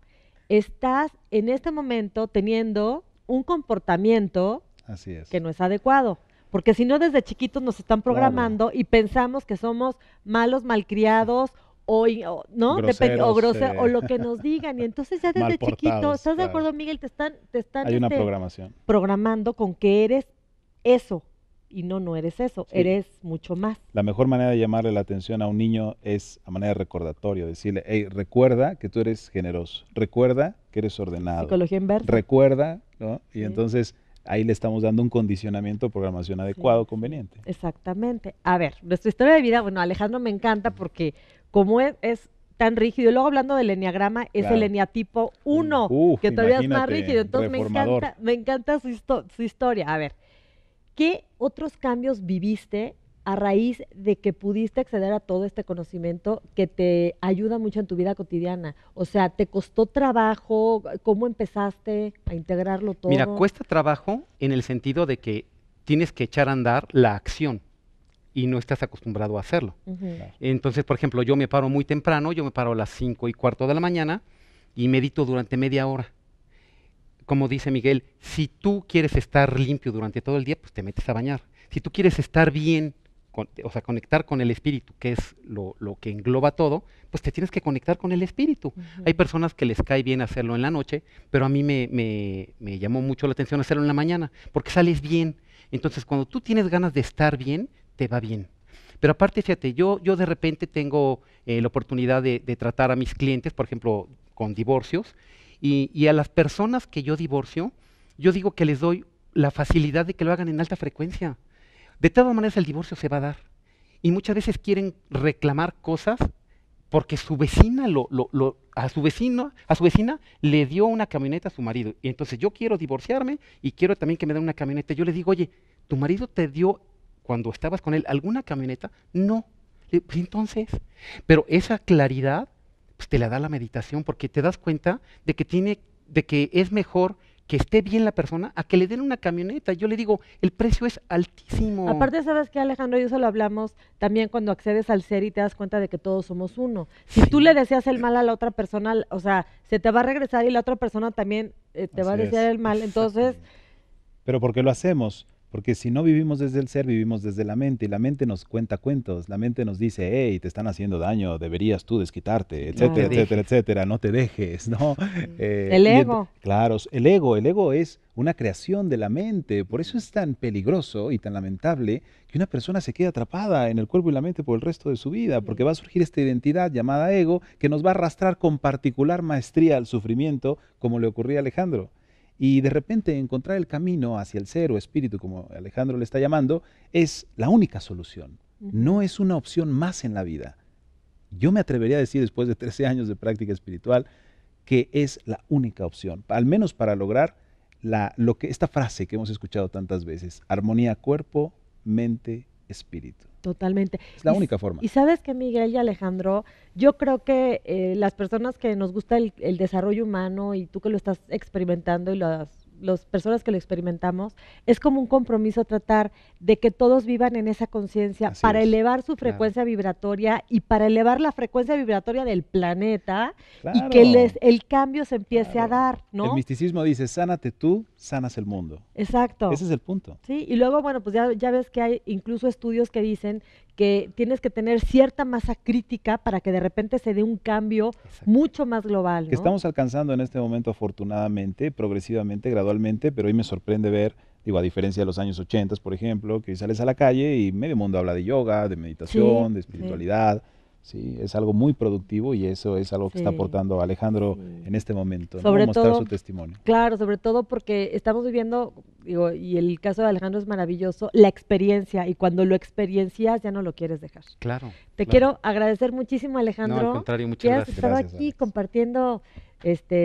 Estás en este momento teniendo un comportamiento Así es. que no es adecuado. Porque si no, desde chiquitos nos están programando y pensamos que somos malos, malcriados ¿no? Groseros, O lo que nos digan. Y entonces ya desde mal chiquito, portados, ¿estás de claro. acuerdo, Miguel? Te están Hay una programación. programando con que eres eso. Y no eres eso, Sí. eres mucho más. La mejor manera de llamarle la atención a un niño es a manera de recordatorio, decirle, hey, recuerda que tú eres generoso, recuerda que eres ordenado, Psicología inversa. recuerda, ¿no? Y Sí. entonces ahí le estamos dando un condicionamiento, programación adecuado, conveniente. Exactamente. A ver, nuestra historia de vida, bueno, Alejandro me encanta porque como es tan rígido, y luego hablando del enneagrama, es Claro. el eneatipo 1, que todavía es más Imagínate, rígido, entonces reformador. me encanta su historia. A ver, ¿qué otros cambios viviste a raíz de que pudiste acceder a todo este conocimiento que te ayuda mucho en tu vida cotidiana? O sea, ¿te costó trabajo? ¿Cómo empezaste a integrarlo todo? Mira, cuesta trabajo en el sentido de que tienes que echar a andar la acción y no estás acostumbrado a hacerlo. Ujú. Claro. Entonces, por ejemplo, yo me paro muy temprano, yo me paro a las 5:15 de la mañana y medito durante media hora. Como dice Miguel, si tú quieres estar limpio durante todo el día, pues te metes a bañar. Si tú quieres estar bien, o sea, conectar con el espíritu, que es lo que engloba todo, pues te tienes que conectar con el espíritu. Hay personas que les cae bien hacerlo en la noche, pero a mí me llamó mucho la atención hacerlo en la mañana, porque sales bien. Entonces, cuando tú tienes ganas de estar bien, te va bien. Pero aparte, fíjate, yo de repente tengo la oportunidad de tratar a mis clientes, por ejemplo, con divorcios, y a las personas que yo divorcio, yo digo que les doy la facilidad de que lo hagan en alta frecuencia. De todas maneras, el divorcio se va a dar. Y muchas veces quieren reclamar cosas porque su vecina a su vecina le dio una camioneta a su marido. Y entonces yo quiero divorciarme y quiero también que me den una camioneta. Yo le digo, oye, ¿tu marido te dio, cuando estabas con él, alguna camioneta? No. Le digo, pues entonces, pero esa claridad pues te la da la meditación, porque te das cuenta de que es mejor que esté bien la persona a que le den una camioneta. Yo le digo, el precio es altísimo. Aparte, ¿sabes qué, Alejandro? Y eso lo hablamos también cuando accedes al ser y te das cuenta de que todos somos uno. Si tú le deseas el mal a la otra persona, o sea, se te va a regresar y la otra persona también te va a Así es. desear el mal. Entonces, Pero ¿por qué lo hacemos? Porque si no vivimos desde el ser, vivimos desde la mente, y la mente nos cuenta cuentos, la mente nos dice, hey, te están haciendo daño, deberías tú desquitarte, etcétera, Claro. etcétera, etcétera, no te dejes, ¿no? El ego. Claro, el ego es una creación de la mente, por eso es tan peligroso y tan lamentable que una persona se quede atrapada en el cuerpo y la mente por el resto de su vida, porque va a surgir esta identidad llamada ego que nos va a arrastrar con particular maestría al sufrimiento, como le ocurría a Alejandro. Y de repente encontrar el camino hacia el ser o espíritu, como Alejandro le está llamando, es la única solución. No es una opción más en la vida. Yo me atrevería a decir, después de 13 años de práctica espiritual, que es la única opción, al menos para lograr esta frase que hemos escuchado tantas veces, armonía cuerpo, mente, espíritu. totalmente. Es la Y única forma. Y sabes que, Miguel y Alejandro, yo creo que las personas que nos gusta el desarrollo humano y tú que lo estás experimentando y las personas que lo experimentamos, es como un compromiso tratar de que todos vivan en esa conciencia Así para es, elevar su claro. frecuencia vibratoria y para elevar la frecuencia vibratoria del planeta y Claro, que el cambio se empiece claro. a dar, El ¿no? misticismo dice, sánate tú, sanas el mundo. Exacto. Ese es el punto. Sí, y luego, bueno, pues ya ves que hay incluso estudios que dicen que tienes que tener cierta masa crítica para que de repente se dé un cambio Exacto. mucho más global, ¿no? Que estamos alcanzando en este momento, afortunadamente, progresivamente, gradualmente, pero hoy me sorprende ver Digo, a diferencia de los años 80, por ejemplo, que sales a la calle y medio mundo habla de yoga, de meditación, Sí, de sí. espiritualidad. Sí, es algo muy productivo y eso es algo que está Sí, aportando Alejandro sí. en este momento, ¿no? Sobre Mostrar todo, su testimonio. claro, sobre todo porque estamos viviendo, digo, y el caso de Alejandro es maravilloso, la experiencia, y cuando lo experiencias ya no lo quieres dejar. Claro, Te claro. quiero agradecer muchísimo, No, al Alejandro, contrario, muchas que has gracias. estado Gracias, aquí Alex. compartiendo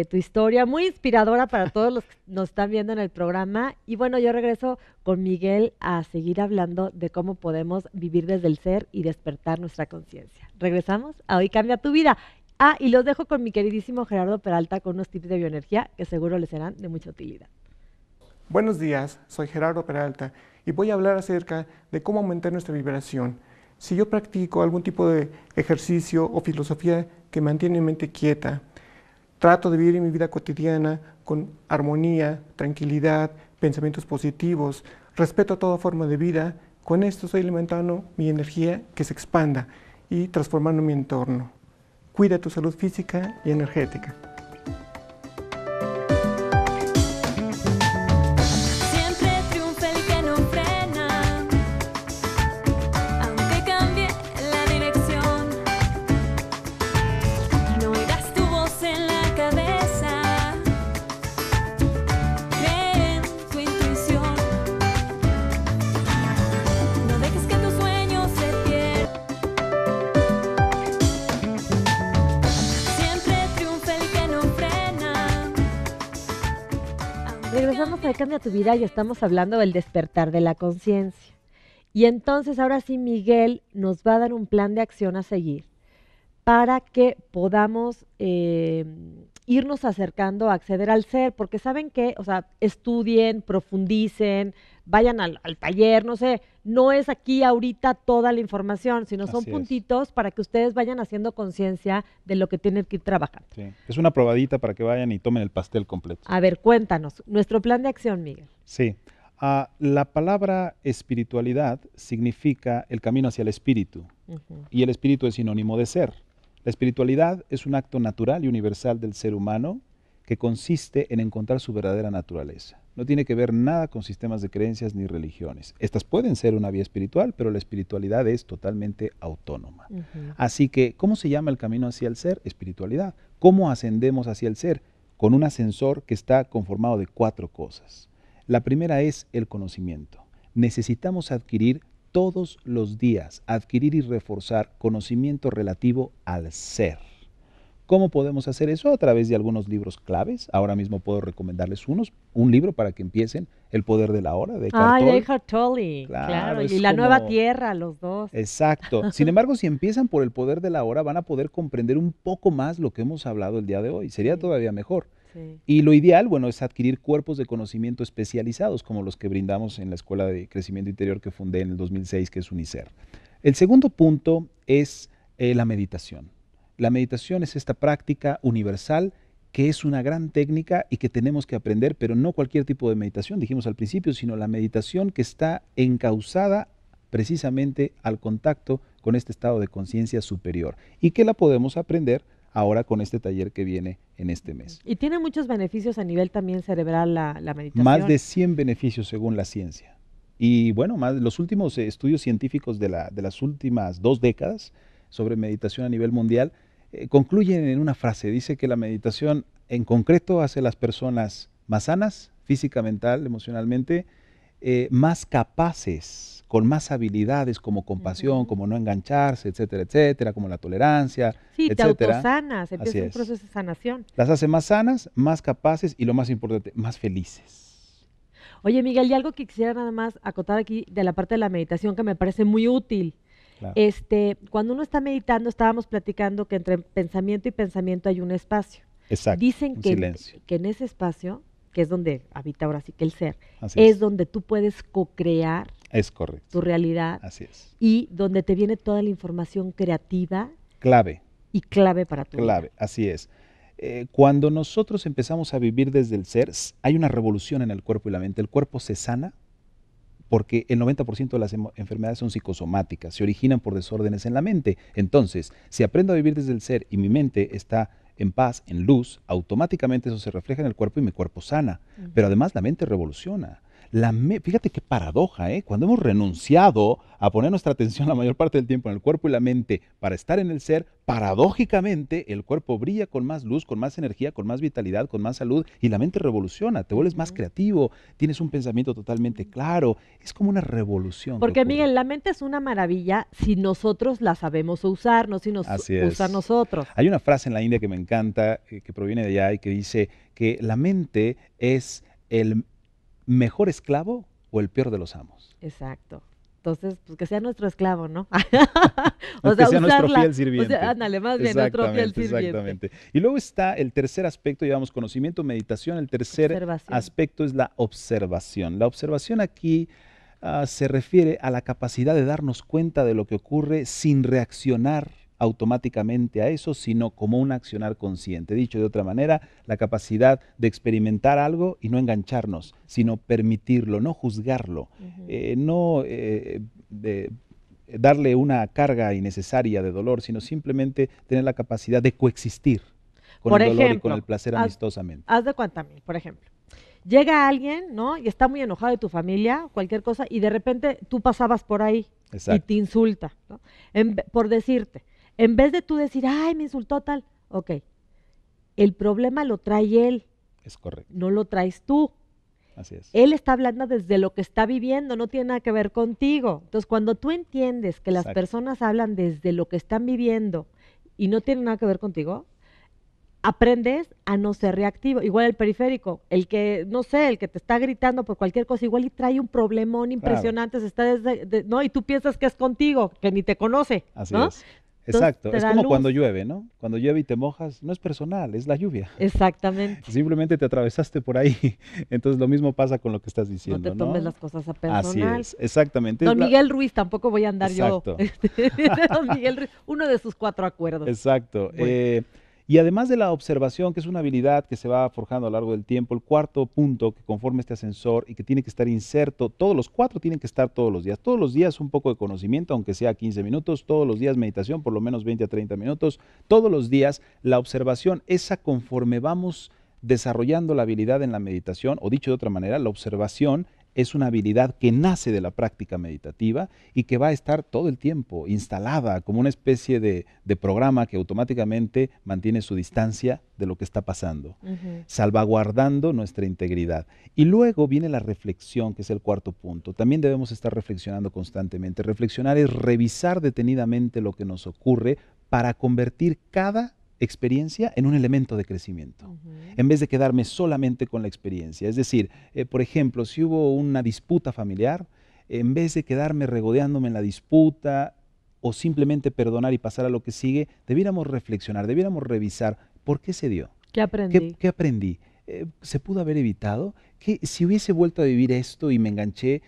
tu historia, muy inspiradora para todos los que nos están viendo en el programa. Y bueno, yo regreso con Miguel a seguir hablando de cómo podemos vivir desde el ser y despertar nuestra conciencia. Regresamos a Hoy Cambia Tu Vida. Ah, y los dejo con mi queridísimo Gerardo Peralta con unos tips de bioenergía que seguro les serán de mucha utilidad. Buenos días, soy Gerardo Peralta y voy a hablar acerca de cómo aumentar nuestra vibración. Si yo practico algún tipo de ejercicio o filosofía que mantiene mi mente quieta, trato de vivir mi vida cotidiana con armonía, tranquilidad, pensamientos positivos, respeto a toda forma de vida, con esto estoy alimentando mi energía que se expanda y transformando mi entorno. Cuida tu salud física y energética. Siempre triunfa el que no frena, aunque cambie la dirección. No oirás tu voz en la cabeza, cree en tu intuición. No dejes que tus sueños se pierdan. Siempre triunfa el que no frena. Regresamos a Cambia Tu Vida y estamos hablando del despertar de la conciencia. Y entonces ahora sí Miguel nos va a dar un plan de acción a seguir para que podamos irnos acercando a acceder al ser, porque saben que, o sea, estudien, profundicen, vayan al taller, no sé, no es aquí ahorita toda la información, sino son Así es. puntitos para que ustedes vayan haciendo conciencia de lo que tienen que ir trabajando. Sí. Es una probadita para que vayan y tomen el pastel completo. A ver, cuéntanos, nuestro plan de acción, Miguel. Sí. La palabra espiritualidad significa el camino hacia el espíritu Ujú. y el espíritu es sinónimo de ser. La espiritualidad es un acto natural y universal del ser humano que consiste en encontrar su verdadera naturaleza. No tiene que ver nada con sistemas de creencias ni religiones. Estas pueden ser una vía espiritual, pero la espiritualidad es totalmente autónoma. Ujú. Así que, ¿cómo se llama el camino hacia el ser? Espiritualidad. ¿Cómo ascendemos hacia el ser? Con un ascensor que está conformado de 4 cosas. La primera es el conocimiento. Necesitamos adquirir todos los días, adquirir y reforzar conocimiento relativo al ser. ¿Cómo podemos hacer eso? A través de algunos libros claves. Ahora mismo puedo recomendarles un libro para que empiecen, El poder de la hora, de Eckhart Ay, Tolle. Eckhart Tolle, Claro, claro, es y la nueva como- tierra, los dos. Exacto. Sin embargo, si empiezan por el poder de la hora, van a poder comprender un poco más lo que hemos hablado el día de hoy. Sería Sí. todavía mejor. Sí. Y lo ideal, bueno, es adquirir cuerpos de conocimiento especializados, como los que brindamos en la Escuela de Crecimiento Interior que fundé en el 2006, que es UNICER. El segundo punto es la meditación. La meditación es esta práctica universal que es una gran técnica y que tenemos que aprender, pero no cualquier tipo de meditación, dijimos al principio, sino la meditación que está encauzada precisamente al contacto con este estado de conciencia superior y que la podemos aprender ahora con este taller que viene en este mes. Y tiene muchos beneficios a nivel también cerebral la meditación. Más de 100 beneficios según la ciencia. Y bueno, los últimos estudios científicos de las últimas 2 décadas sobre meditación a nivel mundial concluyen en una frase. Dice que la meditación en concreto hace a las personas más sanas, física, mental, emocionalmente, más capaces, con más habilidades como compasión, Ujú. como no engancharse, etcétera, como la tolerancia, Sí, te etcétera. autosanas, Así empieza un es. proceso de sanación. Las hace más sanas, más capaces y lo más importante, más felices. Oye, Miguel, y algo que quisiera nada más acotar aquí de la parte de la meditación que me parece muy útil. Claro. Cuando uno está meditando, estábamos platicando que entre pensamiento y pensamiento hay un espacio. Exacto, Dicen un que silencio. que en ese espacio, que es donde habita ahora sí que el ser, Así es donde tú puedes co-crear Es correcto. tu realidad Así es. y donde te viene toda la información creativa Clave, y clave para tu vida. clave, así es. Cuando nosotros empezamos a vivir desde el ser, hay una revolución en el cuerpo y la mente. El cuerpo se sana porque el 90% de las enfermedades son psicosomáticas, se originan por desórdenes en la mente. Entonces, si aprendo a vivir desde el ser y mi mente está en paz, en luz, automáticamente eso se refleja en el cuerpo y mi cuerpo sana. Ujú. Pero además la mente revoluciona. Fíjate qué paradoja, ¿eh? Cuando hemos renunciado a poner nuestra atención la mayor parte del tiempo en el cuerpo y la mente para estar en el ser, paradójicamente el cuerpo brilla con más luz, con más energía, con más vitalidad, con más salud y la mente revoluciona, te vuelves más creativo, tienes un pensamiento totalmente claro, es como una revolución. Porque Miguel, la mente es una maravilla si nosotros la sabemos usar, no si nos Así es. usa a nosotros. Hay una frase en la India que me encanta, que proviene de allá y que dice que la mente es el mejor esclavo o el peor de los amos. Exacto. Entonces, pues que sea nuestro esclavo, ¿no? Que sea nuestro fiel sirviente. O sea, ándale, más bien, nuestro fiel sirviente. Exactamente. Y luego está el tercer aspecto, llevamos conocimiento, meditación. El tercer aspecto es la observación. La observación aquí se refiere a la capacidad de darnos cuenta de lo que ocurre sin reaccionar automáticamente a eso, sino como un accionar consciente. Dicho de otra manera, la capacidad de experimentar algo y no engancharnos, sino permitirlo, no juzgarlo, darle una carga innecesaria de dolor, sino simplemente tener la capacidad de coexistir con el dolor y con el placer amistosamente. Haz de cuenta, por ejemplo, llega alguien, ¿no? Y está muy enojado de tu familia, cualquier cosa, y de repente tú pasabas por ahí. Exacto. Y te insulta, ¿no? Por decirte. En vez de tú decir, ay, me insultó tal, ok, el problema lo trae él. Es correcto. No lo traes tú. Así es. Él está hablando desde lo que está viviendo, no tiene nada que ver contigo. Entonces, cuando tú entiendes que las personas hablan desde lo que están viviendo y no tienen nada que ver contigo, aprendes a no ser reactivo. Igual el periférico, el que, no sé, el que te está gritando por cualquier cosa, igual y trae un problemón impresionante, se está ¿no? Y tú piensas que es contigo, que ni te conoce. Así ¿no? es. Exacto, es como cuando llueve, ¿no? Cuando llueve y te mojas, no es personal, es la lluvia. Exactamente. Simplemente te atravesaste por ahí. Entonces lo mismo pasa con lo que estás diciendo, ¿no? No te tomes las cosas a personal. Así es, exactamente. Don Miguel Ruiz, tampoco voy a andar Exacto. Don Miguel Ruiz, uno de sus 4 acuerdos. Exacto. Bueno. Y además de la observación, que es una habilidad que se va forjando a lo largo del tiempo, el cuarto punto que conforma este ascensor y que tiene que estar inserto, todos los 4 tienen que estar todos los días un poco de conocimiento, aunque sea 15 minutos, todos los días meditación, por lo menos 20 a 30 minutos, todos los días la observación, esa conforme vamos desarrollando la habilidad en la meditación, o dicho de otra manera, la observación es una habilidad que nace de la práctica meditativa y que va a estar todo el tiempo instalada como una especie de programa que automáticamente mantiene su distancia de lo que está pasando, salvaguardando nuestra integridad. Y luego viene la reflexión, que es el cuarto punto. También debemos estar reflexionando constantemente. Reflexionar es revisar detenidamente lo que nos ocurre para convertir cada experiencia en un elemento de crecimiento, en vez de quedarme solamente con la experiencia. Es decir, por ejemplo, si hubo una disputa familiar, en vez de quedarme regodeándome en la disputa o simplemente perdonar y pasar a lo que sigue, debiéramos reflexionar, debiéramos revisar por qué se dio. ¿Qué aprendí? ¿Qué aprendí? ¿Se pudo haber evitado? Si hubiese vuelto a vivir esto y me enganché,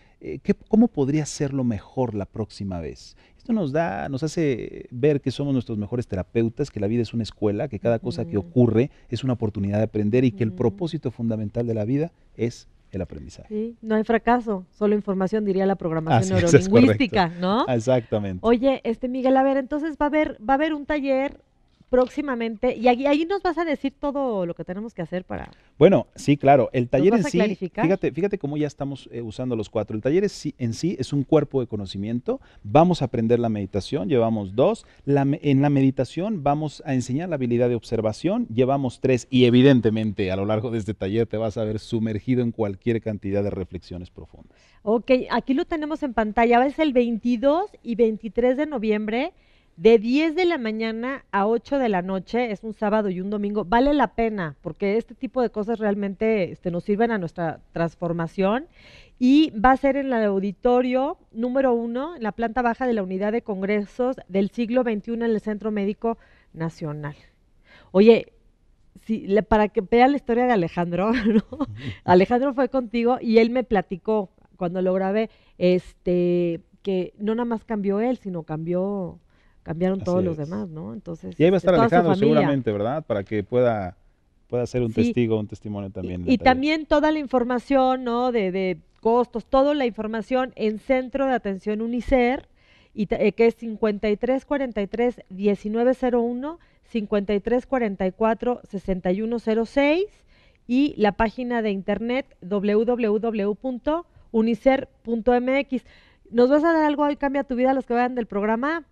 ¿cómo podría hacerlo mejor la próxima vez? Esto nos hace ver que somos nuestros mejores terapeutas, que la vida es una escuela, que cada cosa que ocurre es una oportunidad de aprender y que el propósito fundamental de la vida es el aprendizaje. Sí, no hay fracaso, solo información, diría la programación neurolingüística, ¿no? Exactamente. Oye, Miguel, a ver, entonces va a haber un taller próximamente, y ahí nos vas a decir todo lo que tenemos que hacer para... Bueno, sí, claro, el taller en sí, clarificar? fíjate cómo ya estamos usando los 4. El taller en sí es un cuerpo de conocimiento, vamos a aprender la meditación, llevamos 2, en la meditación vamos a enseñar la habilidad de observación, llevamos 3, y evidentemente a lo largo de este taller te vas a ver sumergido en cualquier cantidad de reflexiones profundas. Ok, aquí lo tenemos en pantalla, es el 22 y 23 de noviembre, de 10 de la mañana a 8 de la noche, es un sábado y un domingo, vale la pena, porque este tipo de cosas realmente nos sirven a nuestra transformación, y va a ser en el auditorio número 1, en la planta baja de la unidad de congresos del siglo XXI en el Centro Médico Nacional. Oye, para que vean la historia de Alejandro, ¿no? Alejandro fue contigo y él me platicó cuando lo grabé, que no nada más cambió él, sino cambiaron todos los demás, ¿no? Entonces, y ahí va a estar Alejandro seguramente, ¿verdad? Para que pueda ser un testigo, un testimonio también. Y también toda la información, ¿no? De costos, toda la información en Centro de Atención UNICER, que es 5343-1901, 5344-6106, y la página de internet www.unicer.mx. unicer.mx. ¿Nos vas a dar algo hoy, Cambia tu Vida, a los que vayan del programa?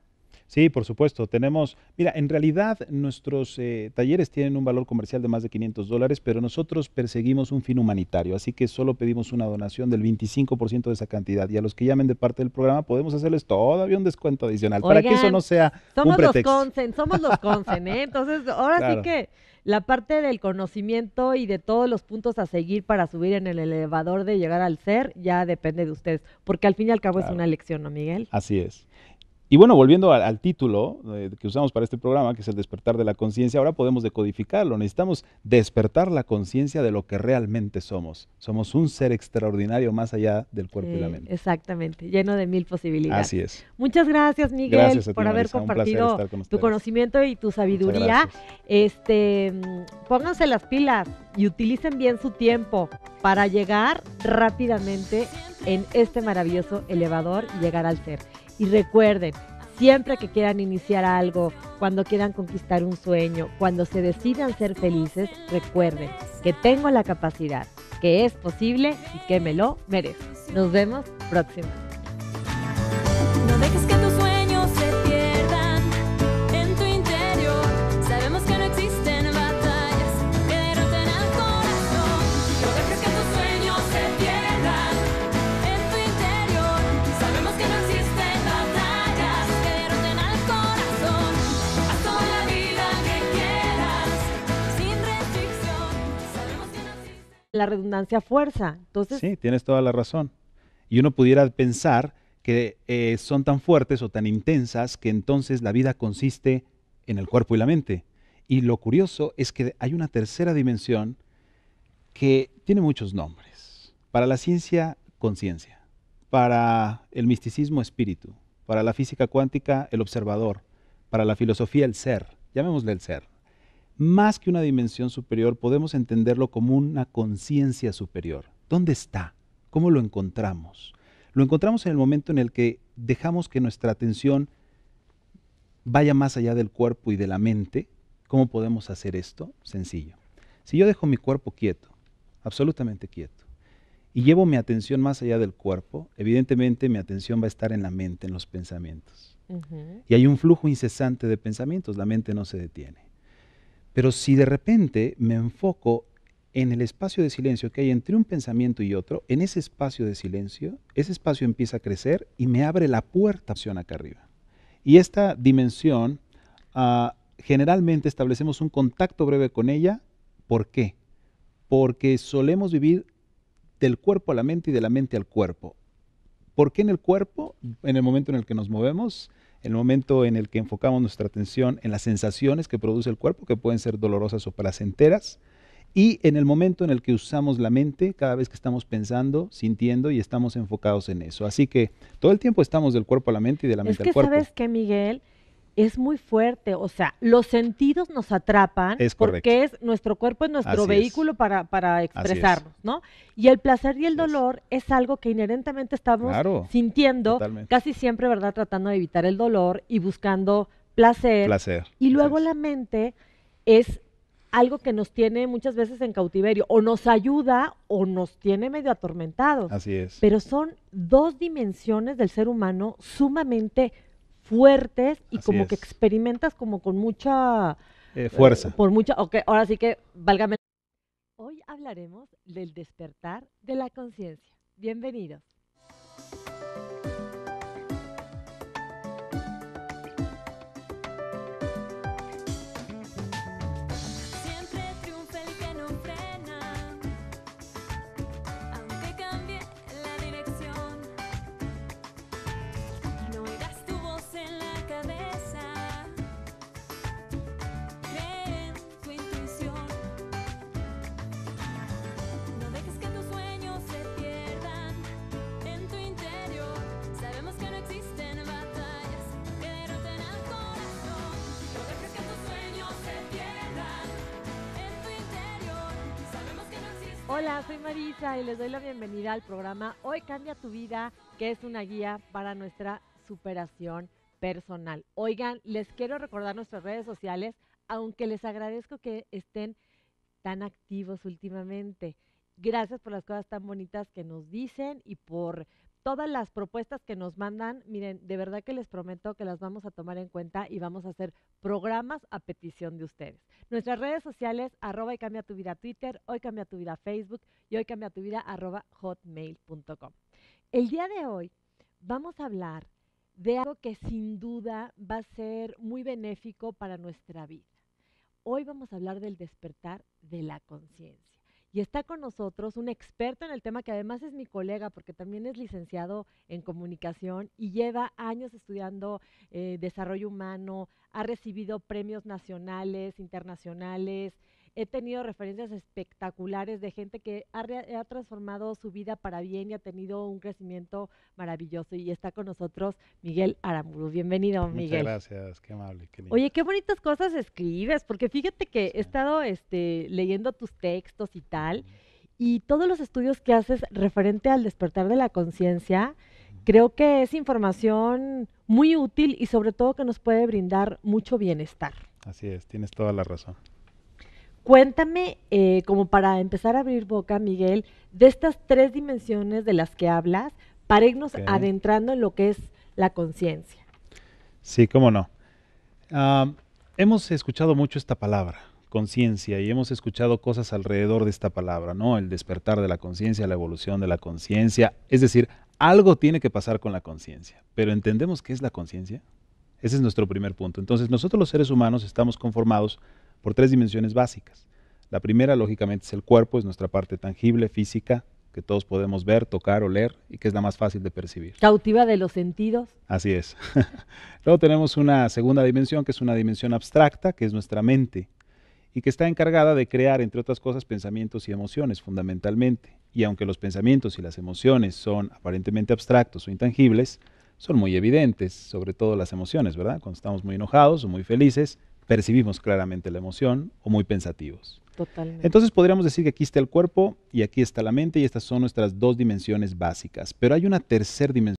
Sí, por supuesto. Tenemos, mira, en realidad nuestros talleres tienen un valor comercial de más de $500, pero nosotros perseguimos un fin humanitario, así que solo pedimos una donación del 25% de esa cantidad. Y a los que llamen de parte del programa podemos hacerles todavía un descuento adicional, para que eso Oigan, no sea un somos pretexto. somos los Consen, ¿eh? Entonces, ahora sí Claro. que la parte del conocimiento y de todos los puntos a seguir para subir en el elevador de llegar al ser ya depende de ustedes, porque al fin y al cabo es Claro. una lección, ¿no, Miguel? Así es. Y bueno, volviendo al título que usamos para este programa, que es el despertar de la conciencia, ahora podemos decodificarlo. Necesitamos despertar la conciencia de lo que realmente somos. Somos un ser extraordinario más allá del cuerpo y la mente. Exactamente, lleno de 1000 posibilidades. Así es. Muchas gracias, Miguel, Gracias a ti, por haber Marisa. Un placer compartido estar con tu ustedes. conocimiento y tu sabiduría. Pónganse las pilas y utilicen bien su tiempo para llegar rápidamente en este maravilloso elevador y llegar al ser. Y recuerden, siempre que quieran iniciar algo, cuando quieran conquistar un sueño, cuando se decidan ser felices, recuerden que tengo la capacidad, que es posible y que me lo merezco. Nos vemos próxima. No dejes que tus sueños se pierdan en tu interior. Sabemos que no existen batallas que derroten al corazón. No dejes que tus sueños se pierdan en tu interior. Sabemos que no existen batallas que derroten al corazón. Haz toda la vida que quieras, sin restricción. Sabemos que no existe. La redundancia fuerza. Entonces, Sí, tienes toda la razón. Y uno pudiera pensar que son tan fuertes o tan intensas que entonces la vida consiste en el cuerpo y la mente. Y lo curioso es que hay una tercera dimensión que tiene muchos nombres. Para la ciencia, conciencia. Para el misticismo, espíritu. Para la física cuántica, el observador. Para la filosofía, el ser. Llamémosle el ser. Más que una dimensión superior, podemos entenderlo como una conciencia superior. ¿Dónde está? ¿Cómo lo encontramos? Lo encontramos en el momento en el que dejamos que nuestra atención vaya más allá del cuerpo y de la mente. ¿Cómo podemos hacer esto? Sencillo. Si yo dejo mi cuerpo quieto, absolutamente quieto, y llevo mi atención más allá del cuerpo, evidentemente mi atención va a estar en la mente, en los pensamientos. Y hay un flujo incesante de pensamientos, la mente no se detiene. Pero si de repente me enfoco en el espacio de silencio que hay entre un pensamiento y otro, en ese espacio de silencio, ese espacio empieza a crecer y me abre la puerta opción acá arriba. Y esta dimensión, generalmente establecemos un contacto breve con ella. ¿Por qué? Porque solemos vivir del cuerpo a la mente y de la mente al cuerpo. ¿Por qué en el cuerpo? En el momento en el que nos movemos, en el momento en el que enfocamos nuestra atención en las sensaciones que produce el cuerpo, que pueden ser dolorosas o placenteras, y en el momento en el que usamos la mente cada vez que estamos pensando, sintiendo y estamos enfocados en eso. Así que todo el tiempo estamos del cuerpo a la mente y de la es mente que al cuerpo. sabes que, Miguel, es muy fuerte, o sea, los sentidos nos atrapan Es correcto. porque es nuestro cuerpo es nuestro Así es. vehículo para expresarnos, ¿no? Y el placer y el Así es. dolor es algo que inherentemente estamos Claro, sintiendo, totalmente. casi siempre, ¿verdad? Tratando de evitar el dolor y buscando placer. Placer. Y luego Así es. la mente es algo que nos tiene muchas veces en cautiverio, o nos ayuda o nos tiene medio atormentados. Así es. Pero son dos dimensiones del ser humano sumamente fuertes y Así como que es. experimentas como con mucha Fuerza. por mucha, ok, ahora sí que válgame. Hoy hablaremos del despertar de la conciencia. Bienvenidos. Siempre triunfa el que no frena, aunque cambie la dirección. No oigas tu voz en la cabeza, cree en tu intuición. No dejes que tus sueños se pierdan en tu interior. Sabemos que no existen batallas que derroten al corazón. No dejes que tus sueños se pierdan en tu interior. Sabemos que no existen. Hola, soy Marisa y les doy la bienvenida al programa Hoy Cambia tu Vida, que es una guía para nuestra superación personal. Oigan, les quiero recordar nuestras redes sociales, aunque les agradezco que estén tan activos últimamente. Gracias por las cosas tan bonitas que nos dicen y por todas las propuestas que nos mandan. Miren, de verdad que les prometo que las vamos a tomar en cuenta y vamos a hacer programas a petición de ustedes. Nuestras redes sociales, @y cambia tu vida Twitter, hoy cambia tu vida Facebook y hoy cambia tu vida @hotmail.com. El día de hoy vamos a hablar de algo que sin duda va a ser muy benéfico para nuestra vida. Hoy vamos a hablar del despertar de la conciencia. Y está con nosotros un experto en el tema que además es mi colega porque también es licenciado en comunicación y lleva años estudiando desarrollo humano, ha recibido premios nacionales, internacionales. He tenido referencias espectaculares de gente que ha transformado su vida para bien y ha tenido un crecimiento maravilloso. Y está con nosotros Miguel Aramburu. Bienvenido, Miguel. Muchas gracias, qué amable. Qué lindo. Oye, qué bonitas cosas escribes, porque fíjate que he estado leyendo tus textos y tal, y todos los estudios que haces referente al despertar de la conciencia, creo que es información muy útil y sobre todo que nos puede brindar mucho bienestar. Así es, tienes toda la razón. Cuéntame, como para empezar a abrir boca, Miguel, de estas 3 dimensiones de las que hablas, para irnos adentrando en lo que es la conciencia. Sí, cómo no. Hemos escuchado mucho esta palabra, conciencia, y hemos escuchado cosas alrededor de esta palabra, ¿no? El despertar de la conciencia, la evolución de la conciencia. Es decir, algo tiene que pasar con la conciencia. Pero ¿entendemos qué es la conciencia? Ese es nuestro primer punto. Entonces, nosotros los seres humanos estamos conformados por 3 dimensiones básicas. La primera, lógicamente, es el cuerpo, es nuestra parte tangible, física, que todos podemos ver, tocar, oler y que es la más fácil de percibir. Cautiva de los sentidos. Así es. Luego tenemos una segunda dimensión, que es una dimensión abstracta, que es nuestra mente, y que está encargada de crear, entre otras cosas, pensamientos y emociones, fundamentalmente. Y aunque los pensamientos y las emociones son aparentemente abstractos o intangibles, son muy evidentes, sobre todo las emociones, ¿verdad? Cuando estamos muy enojados o muy felices, percibimos claramente la emoción, o muy pensativos. Totalmente. Entonces podríamos decir que aquí está el cuerpo y aquí está la mente, y estas son nuestras 2 dimensiones básicas. Pero hay una tercera dimensión